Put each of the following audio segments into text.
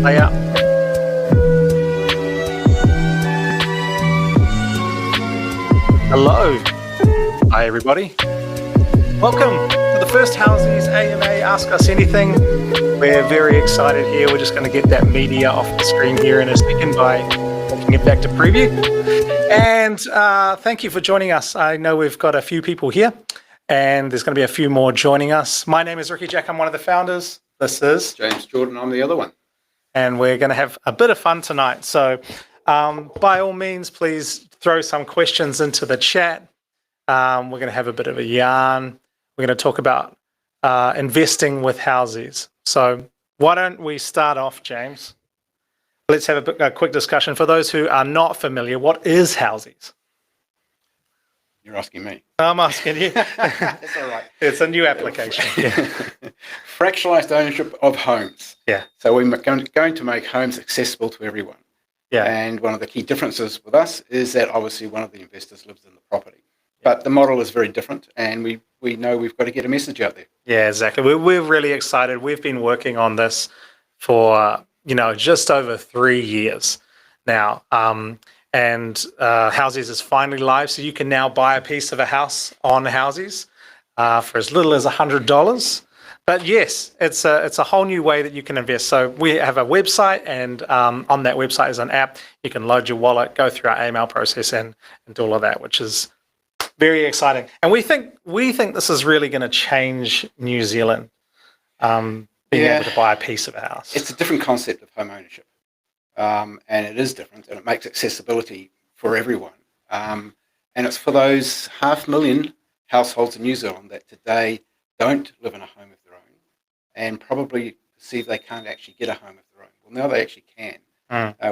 Yeah. Hello. Hi, everybody. Welcome to the first Housies AMA Ask Us Anything. We're very excited here. We're just going to get that media off the screen here in a second by taking it back to preview. And thank you for joining us. I know we've got a few people here, and there's going to be a few more joining us. My name is Ricky Jack. I'm one of the founders. This is James Jordan. I'm the other one. And we're going to have a bit of fun tonight. So by all means, please throw some questions into the chat. We're going to have a bit of a yarn. We're going to talk about investing with houses. So why don't we start off, James? Let's have a quick discussion. For those who are not familiar, what is houses? You're asking me. I'm asking you. That's all right. It's a new application. Yeah. Fractionalized ownership of homes. Yeah. So we're going to make homes accessible to everyone. Yeah. And one of the key differences with us is that obviously one of the investors lives in the property. But the model is very different, and we know we've got to get a message out there. Yeah, exactly. We're really excited. We've been working on this for just over 3 years now. And Housies is finally live, so you can now buy a piece of a house on Housies for as little as $100. But yes, it's a whole new way that you can invest. So we have a website, and on that website is an app. You can load your wallet, go through our email process, and do all of that, which is very exciting. And we think this is really going to change New Zealand, being able to buy a piece of a house. It's a different concept of home ownership. And it is different, and it makes accessibility for everyone. And it's for those 500,000 households in New Zealand that today don't live in a home of their own and probably perceive they can't actually get a home of their own. Well, now they actually can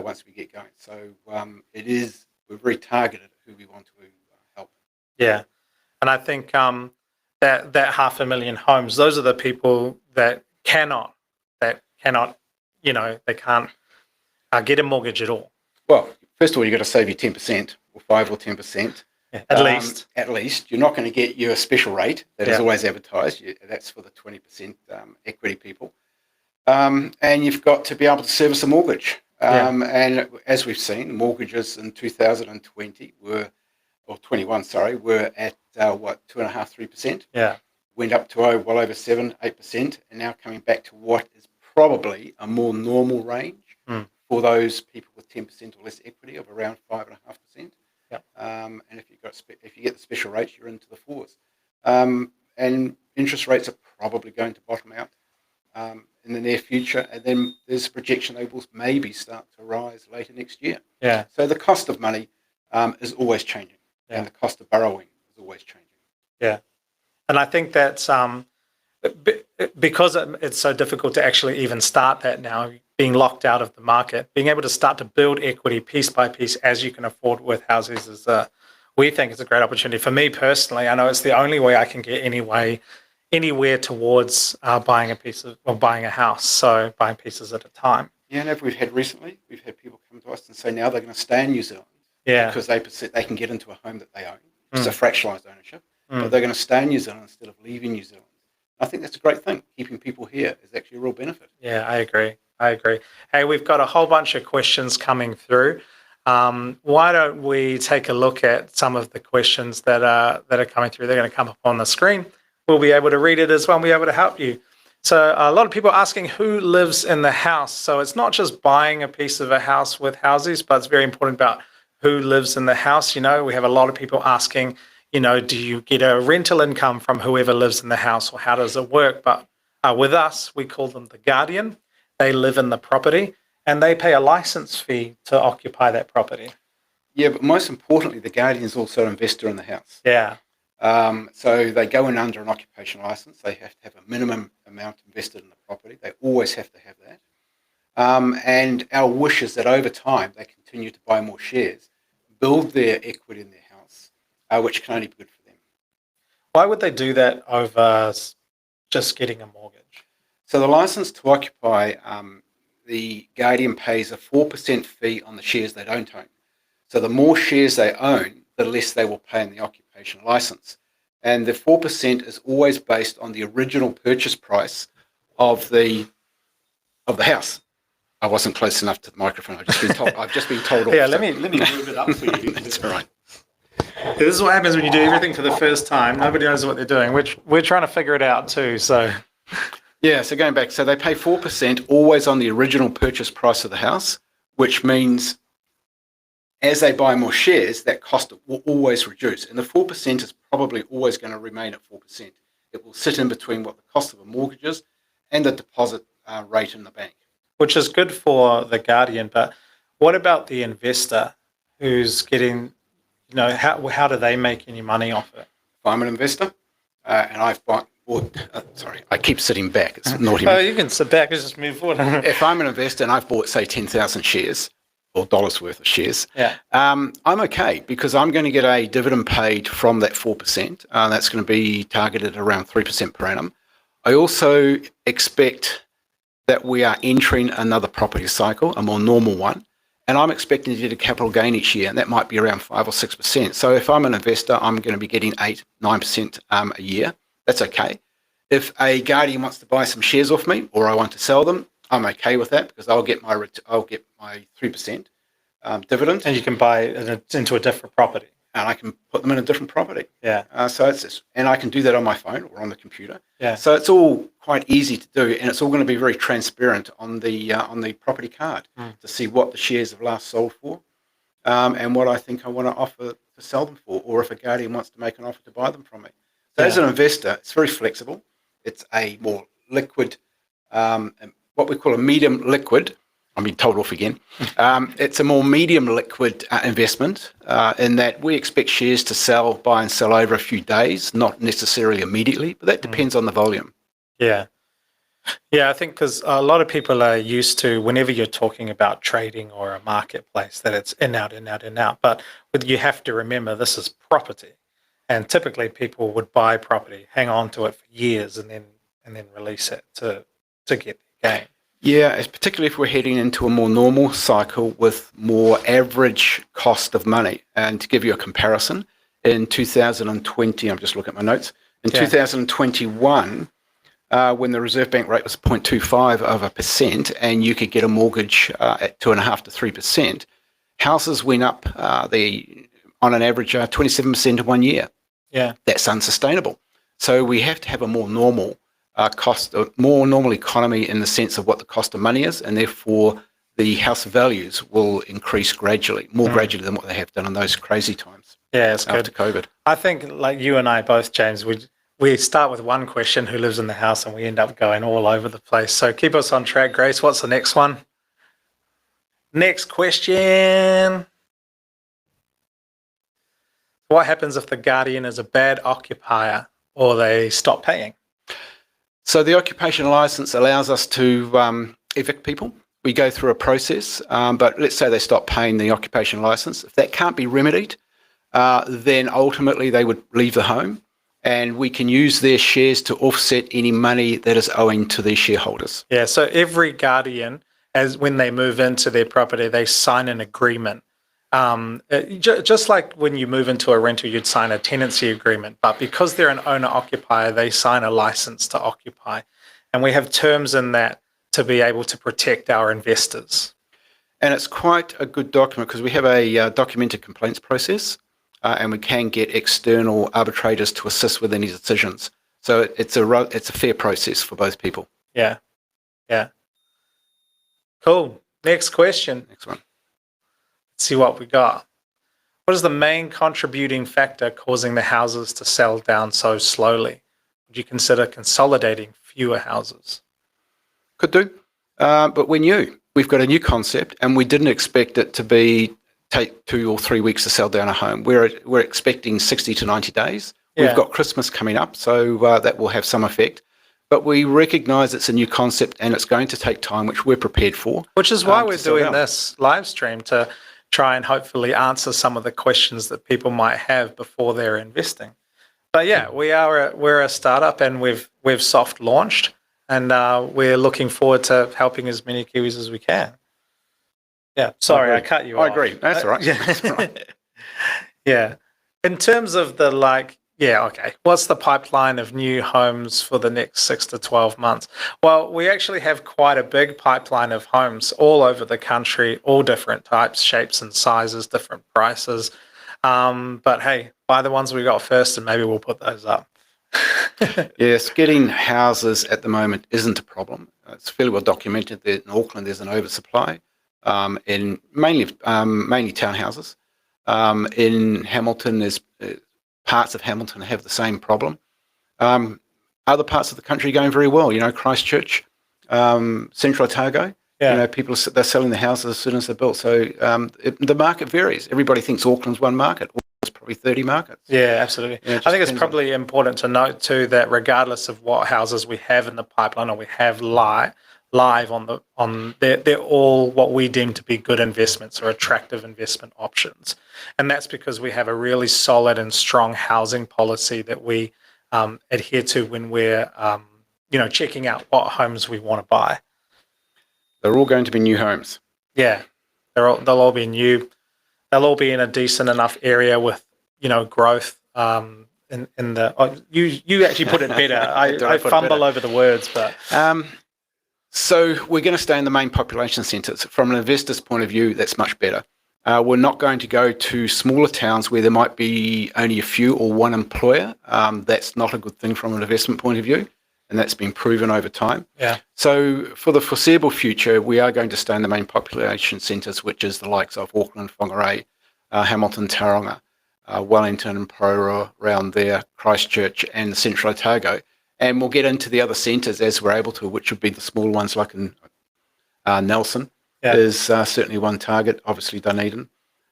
once we get going. So we're very targeted at who we want to help. Yeah. And I think that 500,000 homes, those are the people that cannot, they can't get a mortgage at all. Well, first of all, you've got to save your 10% or 5 or 10%. Yeah, at least. At least. You're not going to get you a special rate that is always advertised. That's for the 20% equity people. And you've got to be able to service a mortgage. And as we've seen, mortgages in 2020 were at 2.5%, 3%. Yeah. Went up to well over 7-8%, and now coming back to what is probably a more normal range for those people with 10% or less equity of around 5.5%. Yep. And if you get the special rates, you're into the 4s. And interest rates are probably going to bottom out in the near future, and then there's a projection they will maybe start to rise later next year. Yeah. So the cost of money is always changing, and the cost of borrowing is always changing. Yeah. And I think that's because it's so difficult to actually even start that now, being locked out of the market, being able to start to build equity piece by piece as you can afford with houses is we think it's a great opportunity. For me personally, I know it's the only way I can get anywhere towards buying a house. So buying pieces at a time. Yeah, and we've had people come to us and say now they're going to stay in New Zealand because they can get into a home that they own. It's a fractionalised ownership, but they're going to stay in New Zealand instead of leaving New Zealand. I think that's a great thing. Keeping people here is actually a real benefit. Yeah, I agree. Hey, we've got a whole bunch of questions coming through. Why don't we take a look at some of the questions that are coming through? They're going to come up on the screen. We'll be able to read it as well and be able to help you. So a lot of people are asking who lives in the house. So it's not just buying a piece of a house with Housies, but it's very important about who lives in the house. You know, we have a lot of people asking, you know, do you get a rental income from whoever lives in the house, or how does it work? But with us, we call them the guardian. They live in the property and they pay a license fee to occupy that property. Yeah, but most importantly, the guardian is also an investor in the house. Yeah. So they go in under an occupation license. They have to have a minimum amount invested in the property. They always have to have that. And our wish is that over time they continue to buy more shares, build their equity in their house, which can only be good for them. Why would they do that over just getting a mortgage? So the license to occupy, the guardian pays a 4% fee on the shares they don't own. So the more shares they own, the less they will pay in the occupation license. And the 4% is always based on the original purchase price of the house. I wasn't close enough to the microphone. I've just been told off. Yeah, let me move it up for you. That's all right. This is what happens when you do everything for the first time. Nobody knows what they're doing. We're trying to figure it out too. So yeah, so going back, so they pay 4% always on the original purchase price of the house, which means as they buy more shares, that cost will always reduce. And the 4% is probably always going to remain at 4%. It will sit in between what the cost of a mortgage is and the deposit rate in the bank. Which is good for the guardian, but what about the investor who's getting, you know, how do they make any money off it? If I'm an investor and I've bought, sorry, I keep sitting back. It's naughty. Oh, you can sit back and just move forward. If I'm an investor and I've bought, say, 10,000 shares or dollars worth of shares, yeah, I'm okay because I'm going to get a dividend paid from that 4%. That's going to be targeted around 3% per annum. I also expect that we are entering another property cycle, a more normal one, and I'm expecting to get a capital gain each year, and that might be around 5 or 6%. So if I'm an investor, I'm going to be getting 8-9% a year. That's okay. If a guardian wants to buy some shares off me, or I want to sell them, I'm okay with that because I'll get my 3% dividend, and you can buy it into a different property, and I can put them in a different property. Yeah. And I can do that on my phone or on the computer. Yeah. So it's all quite easy to do, and it's all going to be very transparent on the property card to see what the shares have last sold for, and what I think I want to offer to sell them for, or if a guardian wants to make an offer to buy them from me. So as an investor, it's very flexible. It's a more liquid, what we call a medium liquid. I'm being told off again. It's a more medium liquid investment in that we expect shares to buy and sell over a few days, not necessarily immediately, but that depends on the volume. Yeah. Yeah, I think because a lot of people are used to whenever you're talking about trading or a marketplace that it's in, out, in, out, in, out. But you have to remember this is property. And typically people would buy property, hang on to it for years and then release it to get the gain. Yeah, particularly if we're heading into a more normal cycle with more average cost of money. And to give you a comparison, in 2020, I'm just looking at my notes, in 2021, when the Reserve Bank rate was 0.25% and you could get a mortgage at 2.5 to 3%, houses went up on an average 27% in 1 year. Yeah. That's unsustainable. So we have to have a more normal more normal economy in the sense of what the cost of money is, and therefore the house values will increase gradually, more gradually than what they have done in those crazy times. Yeah, it's after good. COVID. I think like you and I both, James, we start with one question, who lives in the house, and we end up going all over the place. So keep us on track, Grace. What's the next one? Next question. What happens if the guardian is a bad occupier or they stop paying? So the occupation license allows us to evict people we go through a process, but let's say they stop paying the occupation license. If that can't be remedied, then ultimately they would leave the home, and we can use their shares to offset any money that is owing to their shareholders. Yeah, so every guardian, as when they move into their property, they sign an agreement. Just like when you move into a rental, you'd sign a tenancy agreement, but because they're an owner-occupier, they sign a license to occupy. And we have terms in that to be able to protect our investors. And it's quite a good document because we have a documented complaints process, and we can get external arbitrators to assist with any decisions. So it's a fair process for both people. Yeah, yeah. Cool. Next question. Next one. Let's see what we got. What is the main contributing factor causing the houses to sell down so slowly? Would you consider consolidating fewer houses? Could do, but we're new. We've got a new concept, and we didn't expect it to take 2 or 3 weeks to sell down a home. We're expecting 60 to 90 days. Yeah. We've got Christmas coming up, so that will have some effect. But we recognise it's a new concept, and it's going to take time, which we're prepared for. Which is why we're doing this live stream, to try and hopefully answer some of the questions that people might have before they're investing. But yeah, we're a startup, and we've soft launched, and we're looking forward to helping as many Kiwis as we can. Yeah, sorry, I cut you off. I agree. That's all right. Yeah. That's all right. Yeah. In terms of the okay, what's the pipeline of new homes for the next 6 to 12 months? Well, we actually have quite a big pipeline of homes all over the country, all different types, shapes and sizes, different prices. But hey, buy the ones we got first and maybe we'll put those up. Yes, getting houses at the moment isn't a problem. It's fairly well documented that in Auckland there's an oversupply, in mainly townhouses. In Hamilton, there's parts of Hamilton have the same problem. Other parts of the country are going very well. Christchurch, Central Otago. Yeah. They're selling the houses as soon as they're built. So the market varies. Everybody thinks Auckland's one market. Auckland's probably 30 markets. Yeah, absolutely. I think it's probably important to note too that regardless of what houses we have in the pipeline or we have live they're all what we deem to be good investments or attractive investment options. And that's because we have a really solid and strong housing policy that we adhere to when we're checking out what homes we want to buy. They're all going to be new homes. Yeah, they'll all be new. They'll all be in a decent enough area with growth. In the you actually put it better. I fumble over the words, but. So we're going to stay in the main population centres. From an investor's point of view, that's much better. We're not going to go to smaller towns where there might be only a few or one employer. That's not a good thing from an investment point of view, and that's been proven over time. Yeah. So for the foreseeable future, we are going to stay in the main population centres, which is the likes of Auckland, Whangarei, Hamilton, Tauranga, Wellington and Porora around there, Christchurch and Central Otago. And we'll get into the other centres as we're able to, which would be the small ones like in Nelson. Yeah. Is certainly one target, obviously Dunedin.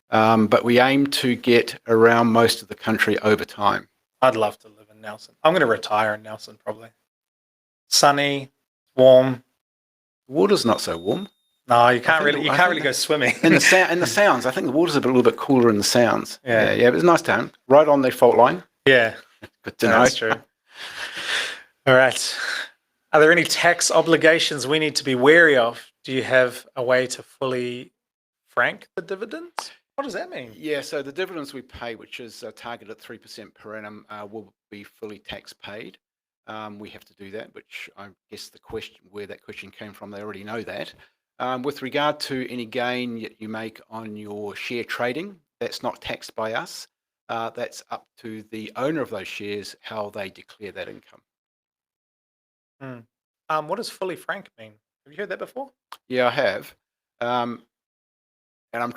But we aim to get around most of the country over time. I'd love to live in Nelson. I'm going to retire in Nelson probably. Sunny, warm. The water's not so warm. No, you can't really go swimming. In the sounds, I think the water's a little bit cooler in the sounds. Yeah. Yeah, but it's a nice town, right on the fault line. Yeah. Good to know. That's true. All right. Are there any tax obligations we need to be wary of? Do you have a way to fully frank the dividends? What does that mean? Yeah, so the dividends we pay, which is targeted at 3% per annum, will be fully tax paid. We have to do that, which I guess where that question came from, they already know that. With regard to any gain that you make on your share trading, that's not taxed by us. That's up to the owner of those shares, how they declare that income. What does fully frank mean? Have you heard that before? Yeah, I have. And I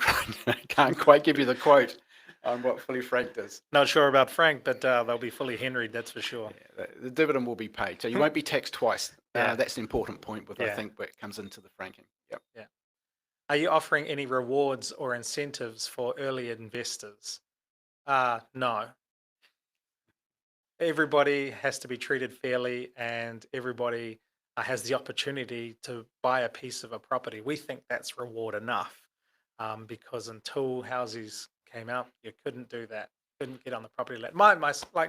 can't quite give you the quote on what fully franked is. Not sure about frank, but they'll be fully Henried, that's for sure. Yeah, the dividend will be paid, so you won't be taxed twice. Yeah. That's an important point I think, where it comes into the franking. Yep. Yeah. Are you offering any rewards or incentives for early investors? No. Everybody has to be treated fairly, and everybody has the opportunity to buy a piece of a property, we think that's reward enough. Because until houses came out, you couldn't do that. Couldn't get on the property. Like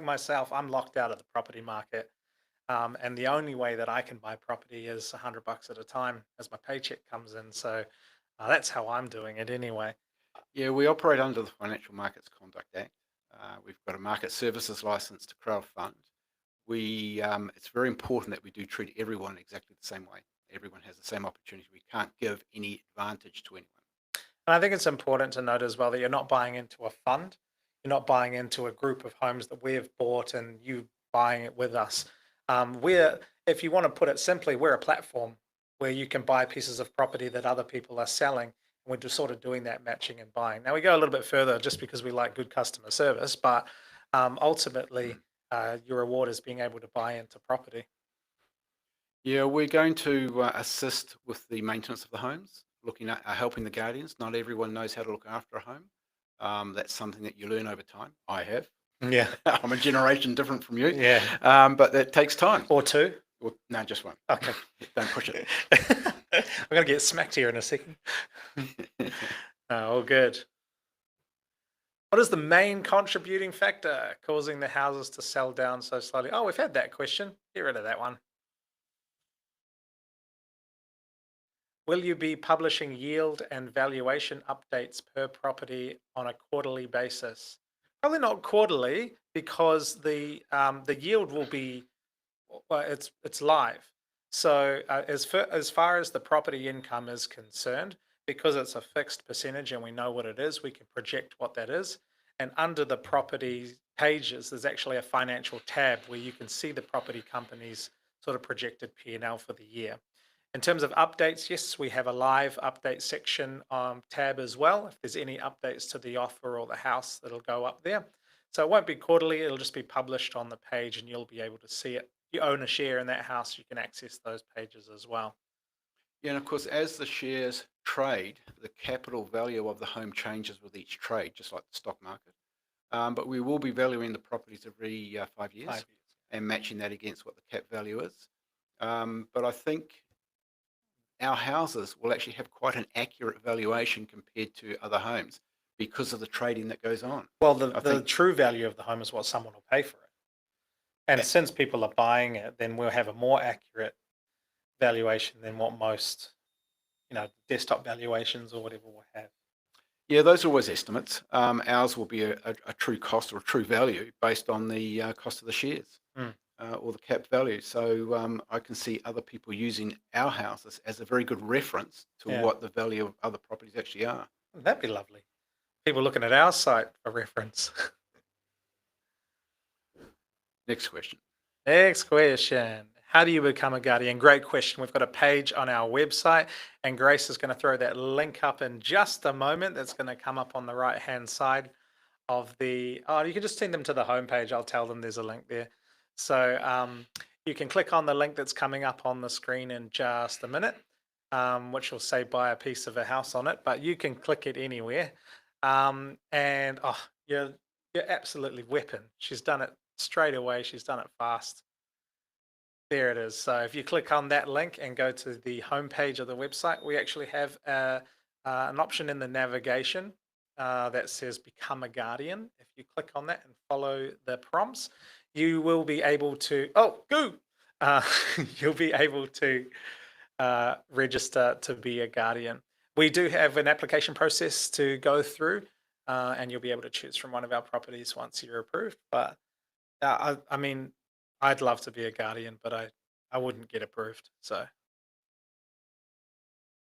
myself, I'm locked out of the property market. And the only way that I can buy property is $100 at a time as my paycheck comes in. So that's how I'm doing it anyway. Yeah, we operate under the Financial Markets Conduct Act. We've got a market services license to crowdfund. It's very important that we do treat everyone exactly the same way. Everyone has the same opportunity. We can't give any advantage to anyone. And I think it's important to note as well that you're not buying into a fund. You're not buying into a group of homes that we've bought and you buying it with us. If you want to put it simply, we're a platform where you can buy pieces of property that other people are selling. And we're just sort of doing that matching and buying. Now we go a little bit further just because we like good customer service, but ultimately, your reward is being able to buy into property. Yeah, we're going to assist with the maintenance of the homes, looking at helping the guardians. Not everyone knows how to look after a home. That's something that you learn over time. I have. Yeah. I'm a generation different from you. Yeah. But that takes time. Or two. Well, no, just one. Okay. Don't push it. I'm going to get smacked here in a second. All good. What is the main contributing factor causing the houses to sell down so slowly? Oh, we've had that question. Get rid of that one. Will you be publishing yield and valuation updates per property on a quarterly basis? Probably not quarterly because the yield will be, well, it's live. So as far as the property income is concerned, because it's a fixed percentage and we know what it is, we can project what that is. And under the property pages, there's actually a financial tab where you can see the property company's sort of projected P&L for the year. In terms of updates, yes, we have a live update section tab as well. If there's any updates to the offer or the house, that'll go up there. So it won't be quarterly, it'll just be published on the page and you'll be able to see it. If you own a share in that house, you can access those pages as well. Yeah, and of course, as the shares trade, the capital value of the home changes with each trade, just like the stock market. But we will be valuing the properties every 5 years. 5 years. And matching that against what the cap value is. But I think our houses will actually have quite an accurate valuation compared to other homes because of the trading that goes on. Well, the true value of the home is what someone will pay for it. And since people are buying it, then we'll have a more accurate valuation than what most, desktop valuations or whatever will have. Yeah, those are always estimates. Ours will be a true cost or a true value based on the cost of the shares. Or the cap value. So I can see other people using our houses as a very good reference to what the value of other properties actually are. That'd be lovely. People looking at our site for reference. Next question. Next question. How do you become a guardian? Great question. We've got a page on our website, and Grace is going to throw that link up in just a moment. That's going to come up on the right-hand side of the... Oh, you can just send them to the homepage. I'll tell them there's a link there. So you can click on the link that's coming up on the screen in just a minute, which will say buy a piece of a house on it, but you can click it anywhere. And you're absolutely whipping. She's done it straight away. She's done it fast. There it is. So if you click on that link and go to the homepage of the website, we actually have an option in the navigation that says become a guardian. If you click on that and follow the prompts, you will be able to, you'll be able to register to be a guardian. We do have an application process to go through, and you'll be able to choose from one of our properties once you're approved. But I mean, I'd love to be a guardian, but I wouldn't get approved. So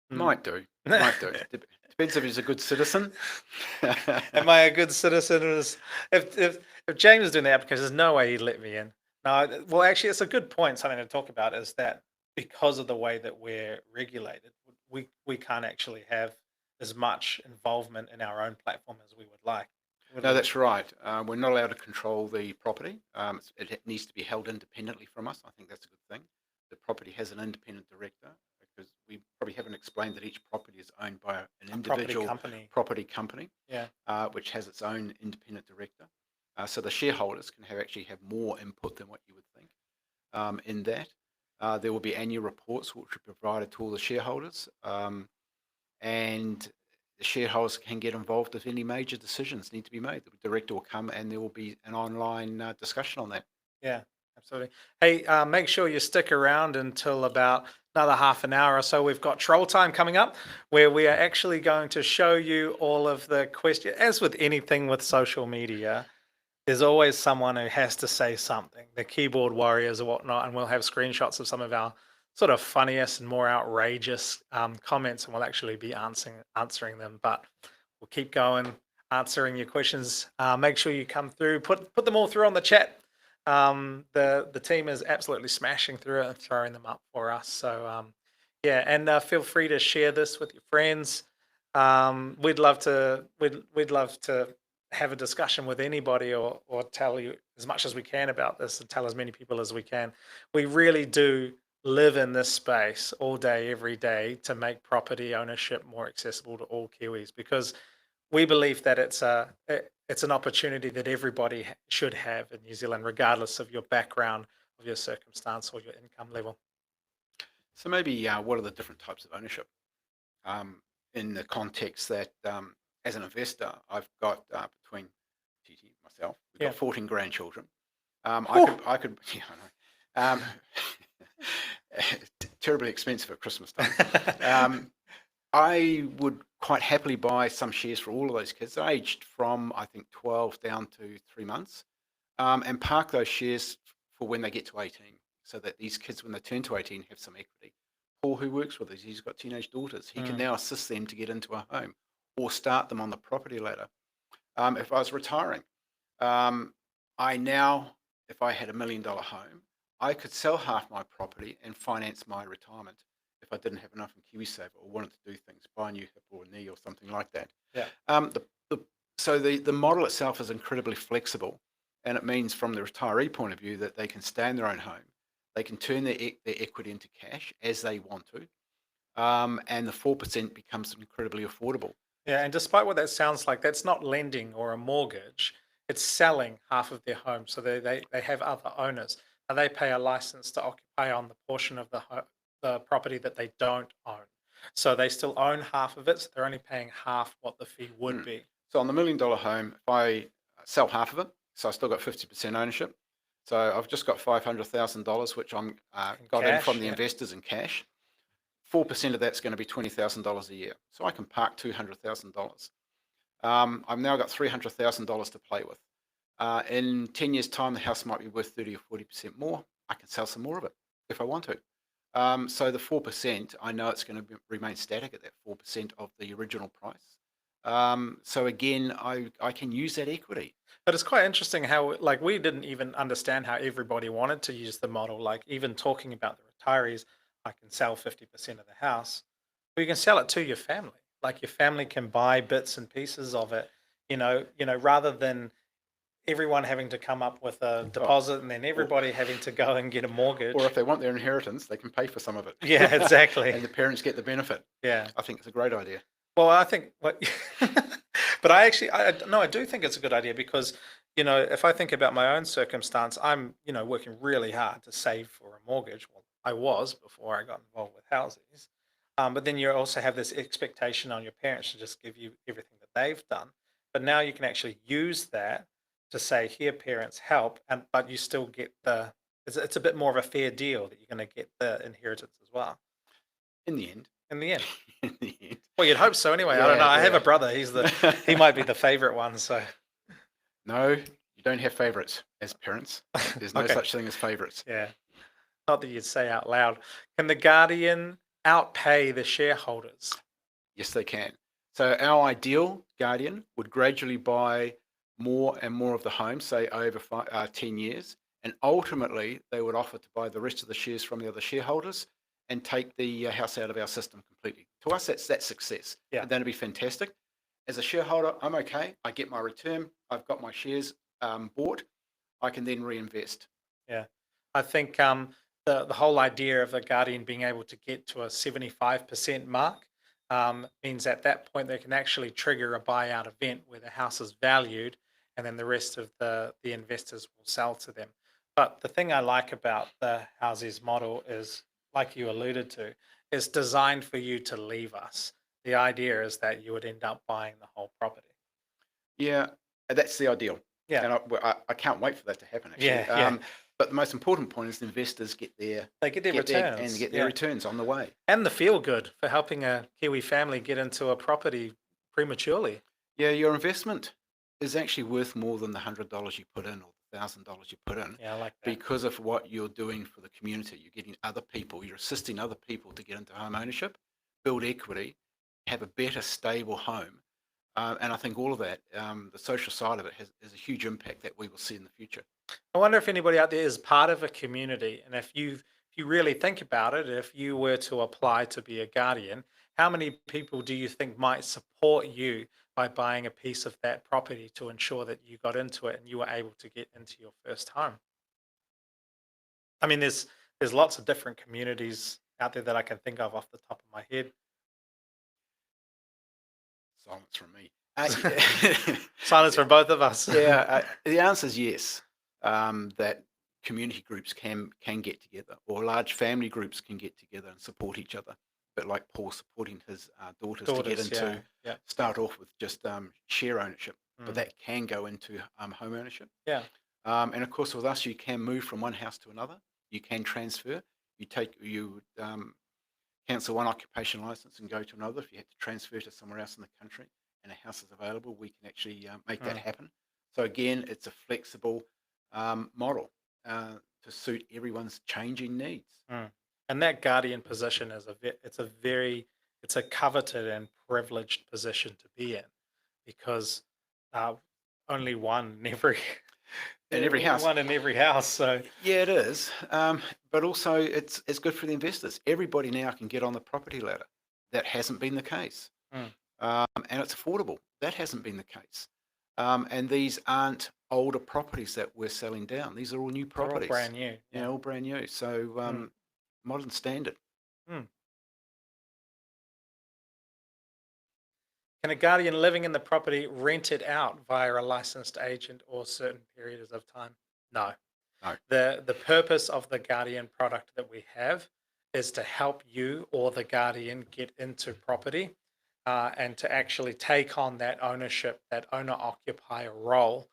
might do. Depends if he's a good citizen. Am I a good citizen? If James is doing the application, there's no way he'd let me in. No, well, actually, it's a good point. Something to talk about is that because of the way that we're regulated, we can't actually have as much involvement in our own platform as we would like. No, that's right. We're not allowed to control the property. It needs to be held independently from us. I think that's a good thing. The property has an independent director, because we probably haven't explained that each property is owned by an individual property company, which has its own independent director. So the shareholders can actually have more input than what you would think in that. There will be annual reports which are provided to all the shareholders, and the shareholders can get involved if any major decisions need to be made. The director will come and there will be an online discussion on that. Yeah, absolutely. Hey, make sure you stick around until about another half an hour or so. We've got troll time coming up where we are actually going to show you all of the questions. As with anything with social media, there's always someone who has to say something, the keyboard warriors or whatnot, and we'll have screenshots of some of our sort of funniest and more outrageous comments, and we'll actually be answering them. But we'll keep going, answering your questions. Make sure you come through, put them all through on the chat. The team is absolutely smashing through it and throwing them up for us. So yeah, and feel free to share this with your friends. We'd love to have a discussion with anybody, or tell you as much as we can about this and tell as many people as we can. We really do live in this space all day, every day, to make property ownership more accessible to all Kiwis, because we believe that it's an opportunity that everybody should have in New Zealand, regardless of your background, of your circumstance, or your income level. So maybe what are the different types of ownership? In the context that as an investor, I've got between TT myself, we've Yeah. got 14 grandchildren. I Whew. could, yeah, I know. Terribly expensive at Christmas time. I would quite happily buy some shares for all of those kids, aged from I think 12 down to 3 months, and park those shares for when they get to 18, so that these kids, when they turn to 18, have some equity. Paul, who works with us, he's got teenage daughters. He can now assist them to get into a home or start them on the property ladder. If I was retiring, I now, if I had $1 million home, I could sell half my property and finance my retirement if I didn't have enough in KiwiSaver or wanted to do things, buy a new hip or a knee or something like that. Yeah. So the model itself is incredibly flexible, and it means from the retiree point of view that they can stay in their own home, they can turn their equity into cash as they want to, and the 4% becomes incredibly affordable. Yeah, and despite what that sounds like, that's not lending or a mortgage. It's selling half of their home, so they have other owners, and they pay a license to occupy on the portion of the property that they don't own. So they still own half of it, so they're only paying half what the fee would be. So on the $1 million home, if I sell half of it, so I still got 50% ownership. So I've just got $500,000, which I'm got in from the investors in cash. 4% of that's going to be $20,000 a year. So I can park $200,000. I've now got $300,000 to play with. In 10 years' time, the house might be worth 30 or 40% more. I can sell some more of it if I want to. So the 4%, I know it's going to remain static at that 4% of the original price. So again, I can use that equity. But it's quite interesting how, like, we didn't even understand how everybody wanted to use the model. Like, even talking about the retirees, I can sell 50% of the house, but you can sell it to your family. Like, your family can buy bits and pieces of it, rather than everyone having to come up with a deposit and then everybody having to go and get a mortgage. Or if they want their inheritance, they can pay for some of it. Yeah, exactly. And the parents get the benefit. Yeah. I think it's a great idea. Well, I think, but I do think it's a good idea, because, if I think about my own circumstance, I'm, working really hard to save for a mortgage. Well, I was before I got involved with houses. But then you also have this expectation on your parents to just give you everything that they've done. But now you can actually use that to say, here, parents, help, but you still get it's a bit more of a fair deal that you're going to get the inheritance as well. In the end. In the end. In the end. Well, you'd hope so anyway. I don't know. I have a brother. He might be the favorite one. So no, you don't have favorites as parents. There's no such thing as favorites. Yeah. Not that you'd say out loud. Can the guardian outpay the shareholders? Yes, they can. So our ideal guardian would gradually buy more and more of the home, say over 10 years, and ultimately they would offer to buy the rest of the shares from the other shareholders and take the house out of our system completely. To us, that's success. Yeah. That'd be fantastic. As a shareholder, I'm okay. I get my return. I've got my shares bought. I can then reinvest. Yeah. I think the whole idea of a guardian being able to get to a 75% mark means at that point they can actually trigger a buyout event where the house is valued, and then the rest of the investors will sell to them. But the thing I like about the Houses model is, like you alluded to, it's designed for you to leave us. The idea is that you would end up buying the whole property. Yeah, and that's the ideal. Yeah, And I can't wait for that to happen, actually. yeah, yeah. But the most important point is the investors They get their and returns. get their Yeah. returns on the way. And the feel good for helping a Kiwi family get into a property prematurely. Yeah, your investment is actually worth more than the $100 you put in or the $1,000 you put in Yeah, I like that. because of what you're doing for the community. You're getting other people, you're assisting other people to get into home ownership, build equity, have a better, stable home. And I think all of that, the social side of it, has a huge impact that we will see in the future. I wonder if anybody out there is part of a community, and if you really think about it, if you were to apply to be a guardian, how many people do you think might support you by buying a piece of that property to ensure that you got into it and you were able to get into your first home? I mean, there's lots of different communities out there that I can think of off the top of my head. Silence from me. Yeah. Silence from both of us. Yeah, the answer is yes. That community groups can get together, or large family groups can get together and support each other. But like Paul supporting his daughters to get Daughters, yeah, into, yeah, start off with just share ownership, but mm, that can go into home ownership. yeah, And of course, with us, you can move from one house to another. You can transfer. You cancel one occupation license and go to another. If you had to transfer to somewhere else in the country and a house is available, we can actually make that mm, happen. So again, it's a flexible model to suit everyone's changing needs. mm. And that guardian position is it's a coveted and privileged position to be in, because uh, only one in every In every house, one in every house. So yeah, it is. But also, it's good for the investors. Everybody now can get on the property ladder. That hasn't been the case. mm, And it's affordable. That hasn't been the case. And these aren't older properties that we're selling down. These are all new they're all properties. brand new. Yeah, Yeah. all brand new. So Mm, modern standard. mm. Can a guardian living in the property rent it out via a licensed agent or certain periods of time? No. No. The purpose of the guardian product that we have is to help you or the guardian get into property, and to actually take on that ownership, that owner occupier role,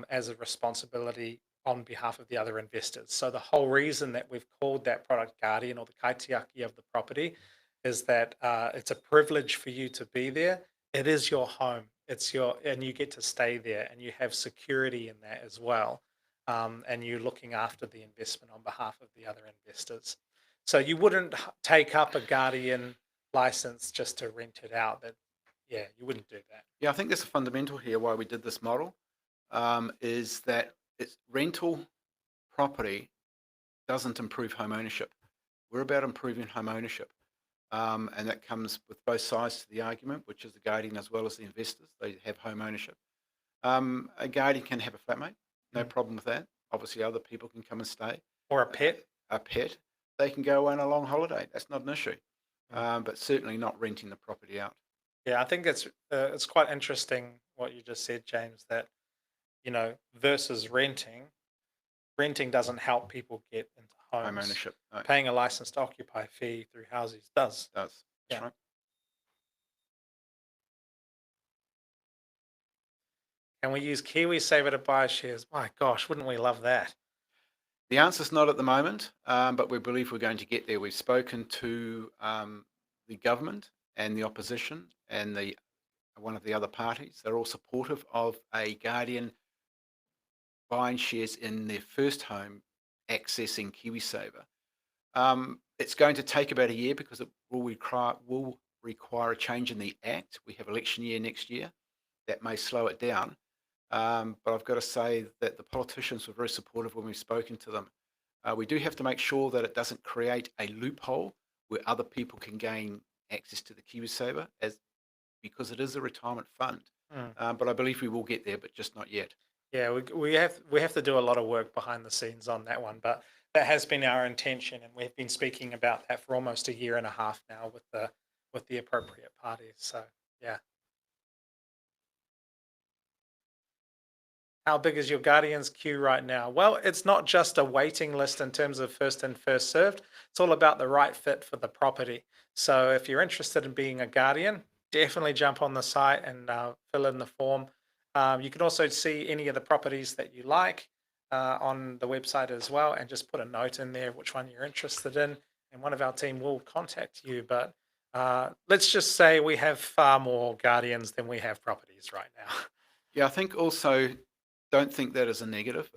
as a responsibility on behalf of the other investors. So the whole reason that we've called that product guardian, or the kaitiaki of the property, is that it's a privilege for you to be there. It is your home. It's your, and you get to stay there, and you have security in that as well, and you're looking after the investment on behalf of the other investors. So you wouldn't take up a guardian license just to rent it out. That, yeah, you wouldn't do that. Yeah, I think there's a fundamental here why we did this model is that it's rental property doesn't improve home ownership. We're about improving home ownership. And that comes with both sides to the argument, which is the guardian as well as the investors. They have home ownership. A guardian can have a flatmate, no Mm. problem with that. Obviously, other people can come and stay. Or a pet. A pet, they can go on a long holiday. That's not an issue, Mm. but certainly not renting the property out. Yeah, I think it's quite interesting what you just said, James. That, versus renting. Renting doesn't help people get into Home homes. ownership, no, it Paying a license to occupy fee through houses does. does. That's Yeah. right. Can we use KiwiSaver to buy shares? My gosh, wouldn't we love that? The answer's not at the moment, but we believe we're going to get there. We've spoken to the government and the opposition and one of the other parties. They're all supportive of a guardian buying shares in their first home, accessing KiwiSaver. It's going to take about a year because it will require a change in the Act. We have election year next year. That may slow it down. But I've got to say that the politicians were very supportive when we've spoken to them. We do have to make sure that it doesn't create a loophole where other people can gain access to the KiwiSaver, because it is a retirement fund. Mm. But I believe we will get there, but just not yet. Yeah, we have to do a lot of work behind the scenes on that one, but that has been our intention, and we've been speaking about that for almost a year and a half now with the appropriate parties. So yeah. How big is your Guardians queue right now? Well, it's not just a waiting list in terms of first in, first served. It's all about the right fit for the property. So if you're interested in being a Guardian, definitely jump on the site and fill in the form. You can also see any of the properties that you like on the website as well, and just put a note in there which one you're interested in, and one of our team will contact you. But let's just say we have far more Guardians than we have properties right now. Yeah, I think also don't think that as a negative.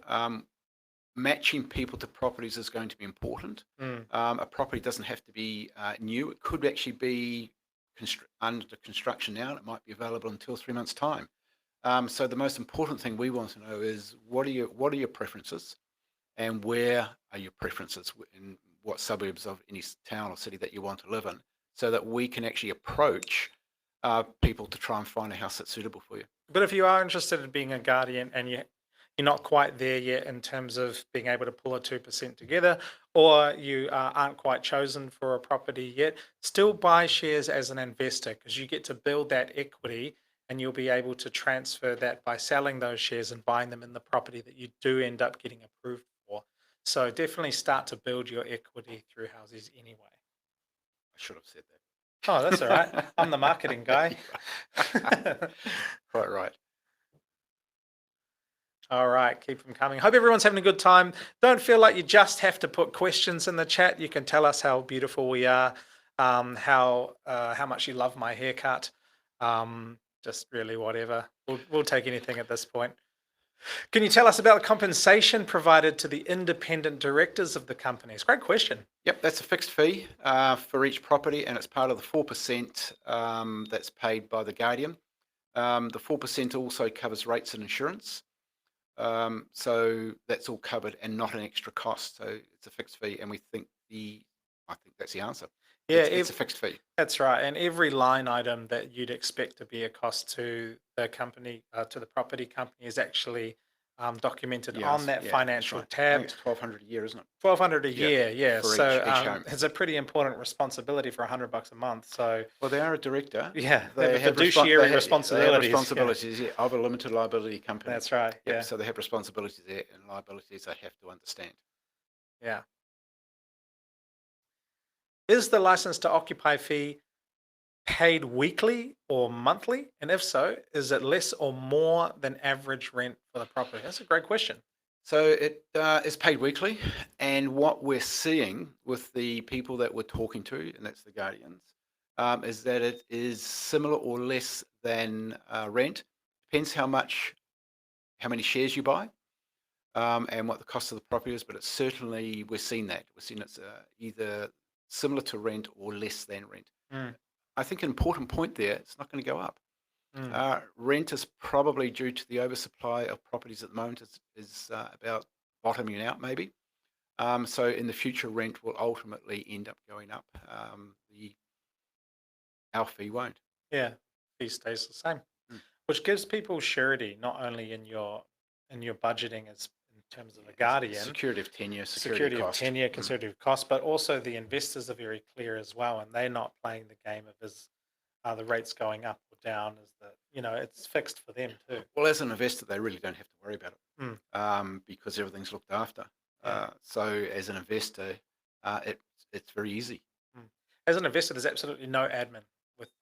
Matching people to properties is going to be important. Mm. A property doesn't have to be new. It could actually be under construction now, and it might be available in 2 or 3 months' time. So the most important thing we want to know is what are your preferences, and where are your preferences in what suburbs of any town or city that you want to live in, so that we can actually approach people to try and find a house that's suitable for you. But if you are interested in being a Guardian and you're not quite there yet in terms of being able to pull a 2% together, or you aren't quite chosen for a property yet, still buy shares as an investor, because you get to build that equity, and you'll be able to transfer that by selling those shares and buying them in the property that you do end up getting approved for. So definitely start to build your equity through houses anyway. I should have said Oh, that's all right. that. I'm the marketing guy. Quite right. All right, keep them coming. Hope everyone's having a good time. Don't feel like you just have to put questions in the chat. You can tell us how beautiful we are, how much you love my haircut, just really whatever. We'll take anything at this point. Can you tell us about the compensation provided to the independent directors of the companies? Great question. Yep, that's a fixed fee for each property, and it's part of the 4% that's paid by the Guardian. The 4% also covers rates and insurance. So that's all covered and not an extra cost. So it's a fixed fee, and I think that's the answer. Yeah, It's a fixed fee. That's right. And every line item that you'd expect to be a cost to the company, to the property company, is actually documented on that financial right. I tab. think it's 1,200 a year, isn't it? 1,200 a year, yeah. For So each home. it's a pretty important responsibility for $100 a month. So Well, they are a director. yeah, They have have fiduciary They responsibilities. have responsibilities of a limited liability company. That's right. Yep, Yeah. so they have responsibilities there and liabilities they have to understand. Yeah. Is the license to occupy fee paid weekly or monthly? And if so, is it less or more than average rent for the property? That's a great question. So it is paid weekly, and what we're seeing with the people that we're talking to, and that's the Guardians, is that it is similar or less than rent. Depends how many shares you buy, and what the cost of the property is. But it's certainly we're seeing it's either similar to rent or less than rent. Mm, I think an important point there, it's not going to go up. mm. Rent is probably due to the oversupply of properties at the moment is about bottoming out maybe. So in the future, rent will ultimately end up going up. Our fee won't. Yeah, fee stays the same, Mm. which gives people surety, not only in your budgeting as in terms of a It's Guardian, security of tenure, security of cost. tenure, conservative cost, but also the investors are very clear as well, and they're not playing the game of are the rates going up or down. Is that it's fixed for them too. Well, as an investor, they really don't have to worry about it Mm, because everything's looked after. yeah. So as an investor, it's very easy. Mm. As an investor, there's absolutely no admin with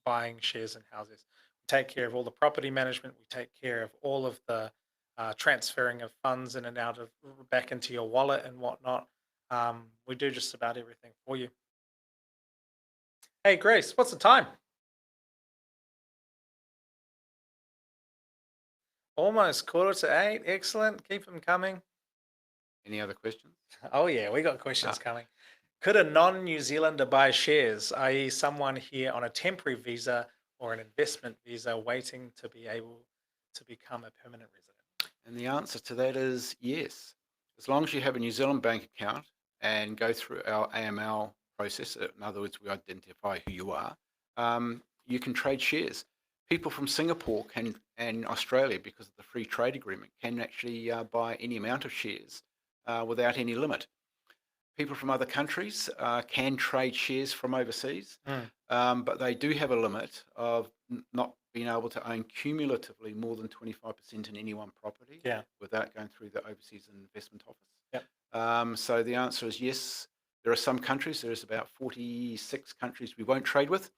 buying shares in houses. We take care of all the property management. We take care of all of the transferring of funds in and out of back into your wallet and whatnot. We do just about everything for you. Hey, Grace, what's the time? Almost 7:45. Excellent. Keep them coming. Any other questions? Oh, yeah, we got questions coming. Could a non-New Zealander buy shares, i.e., someone here on a temporary visa or an investment visa waiting to be able to become a permanent resident? And the answer to that is yes. As long as you have a New Zealand bank account and go through our AML process, in other words, we identify who you are, you can trade shares. People from Singapore and Australia, because of the free trade agreement, can actually buy any amount of shares without any limit. people from other countries can trade shares from overseas, Mm. but they do have a limit of not being able to own cumulatively more than 25% in any one property Yeah. without going through the Overseas Investment Office. Yep. So the answer is yes. There are some countries, there's about 46 countries we won't trade with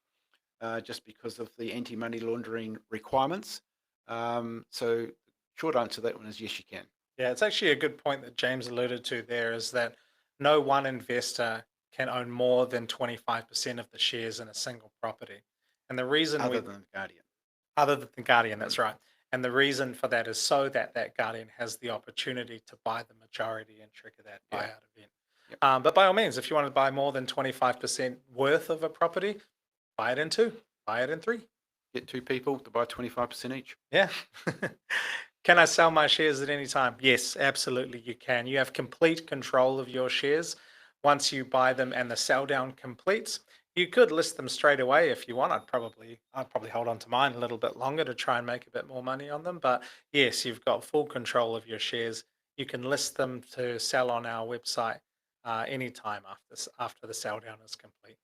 just because of the anti-money laundering requirements. So short answer to that one is yes, you can. Yeah, it's actually a good point that James alluded to there is that no one investor can own more than 25% of the shares in a single property. And the reason Other than the Guardian. other than the Guardian, Mm. that's right. And the reason for that is so that that Guardian has the opportunity to buy the majority and trigger that Yeah. buyout event. Yep. But by all means, if you want to buy more than 25% worth of a property, buy it in two, buy it in three. Get two people to buy 25% each. Yeah. Can I sell my shares at any time? Yes, absolutely you can. You have complete control of your shares once you buy them and the sell down completes. You could list them straight away if you want. I'd probably hold on to mine a little bit longer to try and make a bit more money on them. But yes, you've got full control of your shares. You can list them to sell on our website anytime after the sell down is complete.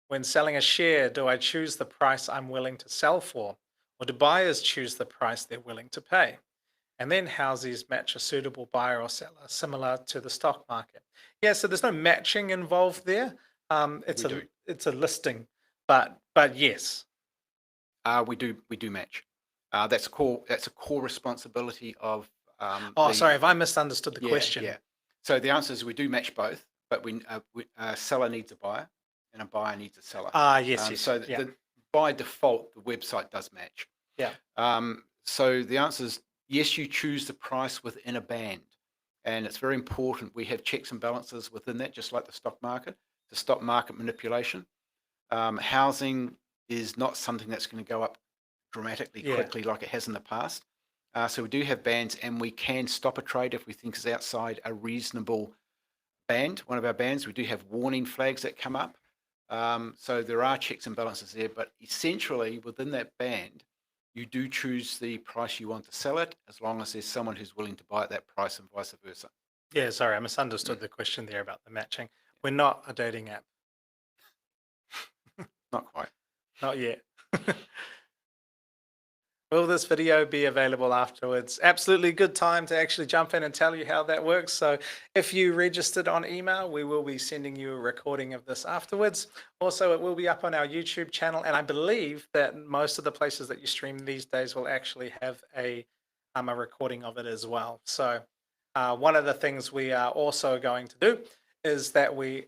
When selling a share, do I choose the price I'm willing to sell for, or do buyers choose the price they're willing to pay? And then houses match a suitable buyer or seller, similar to the stock market. Yeah, so there's no matching involved there. It's We do. a listing, but yes. We do match. That's a core responsibility of Oh, sorry, have I misunderstood the question? yeah. So the answer is we do match both, but a seller needs a buyer and a buyer needs a seller. Yes, yes, So yeah, by default, the website does match. yeah, So the answer is yes, you choose the price within a band. And it's very important we have checks and balances within that, just like the stock market, to stop market manipulation. Housing is not something that's going to go up dramatically yeah, quickly like it has in the past. So we do have bands, and we can stop a trade if we think is outside a reasonable band. One of our bands, we do have warning flags that come up. So there are checks and balances there, but essentially within that band, you do choose the price you want to sell it, as long as there's someone who's willing to buy at that price and vice versa. yeah. Sorry, I misunderstood the question there about the matching. We're not a dating app, Not quite. not yet. Will this video be available afterwards? Absolutely good time to actually jump in and tell you how that works. So if you registered on email, we will be sending you a recording of this afterwards. Also, it will be up on our YouTube channel. And I believe that most of the places that you stream these days will actually have a recording of it as well. So one of the things we are also going to do is that we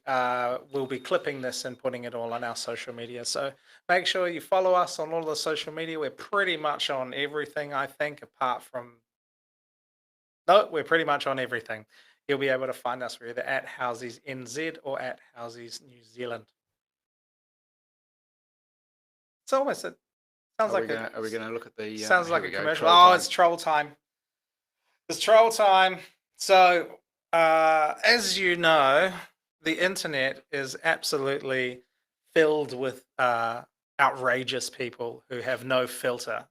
will be clipping this and putting it all on our social media. So make sure you follow us on all the social media. We're pretty much on everything, I think, apart from... No, we're pretty much on everything. You'll be able to find us. We're either at Housies NZ or at Housies New Zealand. It's almost... It sounds like Are we going to look at the... sounds here like we a go, commercial. troll Oh, time. it's troll time. It's troll time. So, as you know, the internet is absolutely filled with outrageous people who have no filter.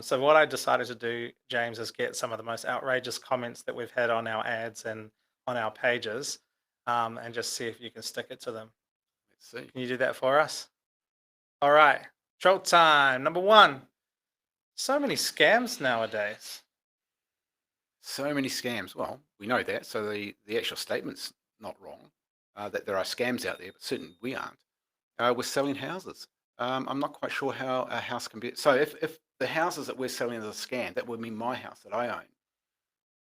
So what I decided to do, James, is get some of the most outrageous comments that we've had on our ads and on our pages, and just see if you can stick it to them. Let's see. Can you do that for us? All right. Troll time. Number one. So many scams nowadays. So many scams. Well, we know that. So the actual statement's not wrong, that there are scams out there, but certainly we aren't. We're selling houses. I'm not quite sure how a house can be. So if the houses that we're selling as a scam, that would mean my house that I own,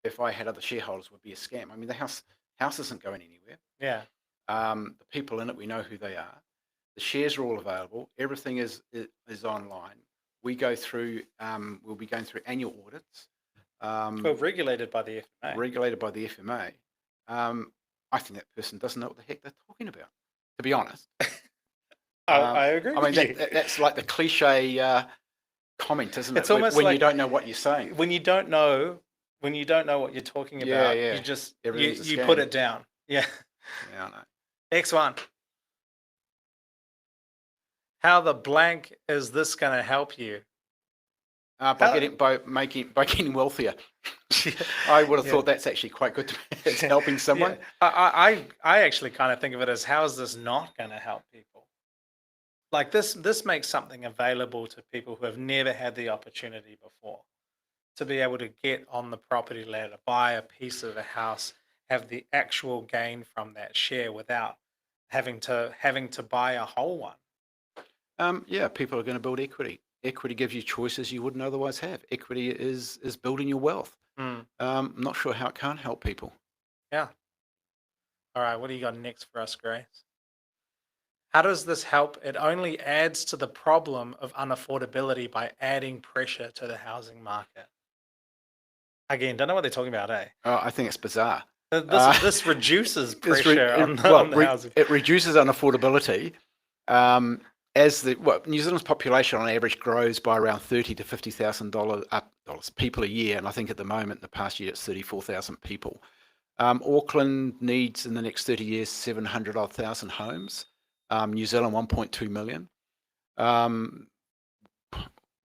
if I had other shareholders, would be a scam. I mean, the house isn't going anywhere. Yeah. The people in it, we know who they are. The shares are all available. Everything is online. We go through. We'll be going through annual audits. Well, regulated by the FMA. Regulated by the FMA. I think that person doesn't know what the heck they're talking about, to be honest. I agree. I mean, that's like the cliche comment, isn't it? It's almost when like you don't know what you're saying. when you don't know what you're talking about, Yeah. you just Everything's a you scam. put it down. Yeah. Yeah, I know. Next one. How the blank is this going to help you? By getting wealthier. I would have Yeah. thought that's actually quite good. It's helping someone. I actually kind of think of it as, how is this not going to help people? Like this makes something available to people who have never had the opportunity before to be able to get on the property ladder, buy a piece of a house, have the actual gain from that share without having to buy a whole one. Yeah, people are going to build equity. Equity gives you choices you wouldn't otherwise have. Equity is building your wealth. Mm, I'm not sure how it can't help people. yeah. All right. What do you got next for us, Grace? How does this help? It only adds to the problem of unaffordability by adding pressure to the housing market. Again, don't know what they're talking about, eh? I think it's bizarre. This reduces pressure on the housing. It reduces unaffordability. New Zealand's population on average grows by around $30,000 to $50,000 people a year, and I think at the moment, in the past year, it's 34,000 people. Auckland needs in the next 30 years 700,000 homes. New Zealand 1.2 million.